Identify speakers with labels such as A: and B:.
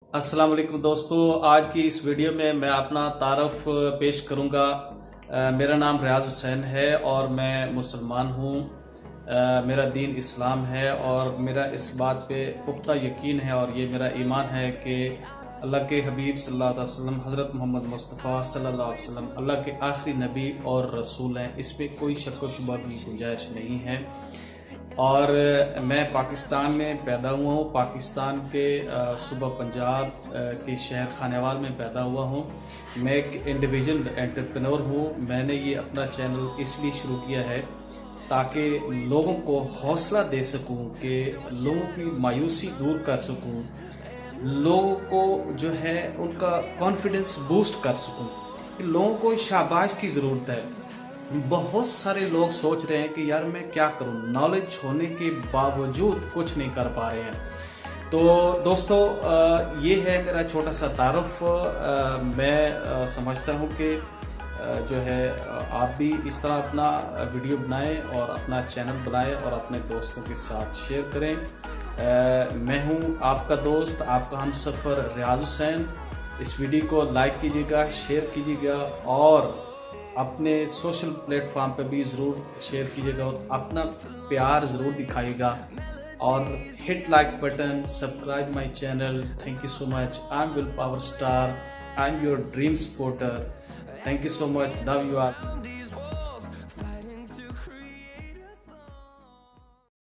A: अस्सलाम वालेकुम दोस्तों, आज की इस वीडियो में मैं अपना तारफ़ पेश करूंगा। मेरा नाम रियाज हुसैन है और मैं मुसलमान हूं। मेरा दीन इस्लाम है और मेरा इस बात पे पुख्ता यकीन है और ये मेरा ईमान है कि अल्लाह के हबीब सल्लल्लाहु अलैहि वसल्लम हज़रत मोहम्मद मुस्तफ़ा सल्लल्लाहु अलैहि वसल्लम अल्लाह के आखिरी नबी और रसूल हैं। इस पे कोई शक व शुबा की गुंजाइश नहीं है। और मैं पाकिस्तान में पैदा हुआ हूँ। पाकिस्तान के सूबा पंजाब के शहर खानेवाल में पैदा हुआ हूँ। मैं एक इंडिविजुअल एंटरप्रेन्योर हूँ। मैंने ये अपना चैनल इसलिए शुरू किया है ताकि लोगों को हौसला दे सकूं, कि लोगों की मायूसी दूर कर सकूं, लोगों को जो है उनका कॉन्फिडेंस बूस्ट कर सकूं। कि लोगों को शाबाश की ज़रूरत है। बहुत सारे लोग सोच रहे हैं कि यार मैं क्या करूं, नॉलेज होने के बावजूद कुछ नहीं कर पा रहे हैं। तो दोस्तों, ये है मेरा छोटा सा तारुफ। मैं समझता हूं कि जो है आप भी इस तरह अपना वीडियो बनाएं और अपना चैनल बनाएं और अपने दोस्तों के साथ शेयर करें। मैं हूं आपका दोस्त, आपका हमसफ़र रियाज हुसैन। इस वीडियो को लाइक कीजिएगा, शेयर कीजिएगा और अपने सोशल प्लेटफॉर्म पे भी ज़रूर शेयर कीजिएगा और अपना प्यार ज़रूर दिखाइएगा और hit like button, subscribe my channel. Thank you so much. I am will power star, I am your dream supporter. Thank you so much, love you are.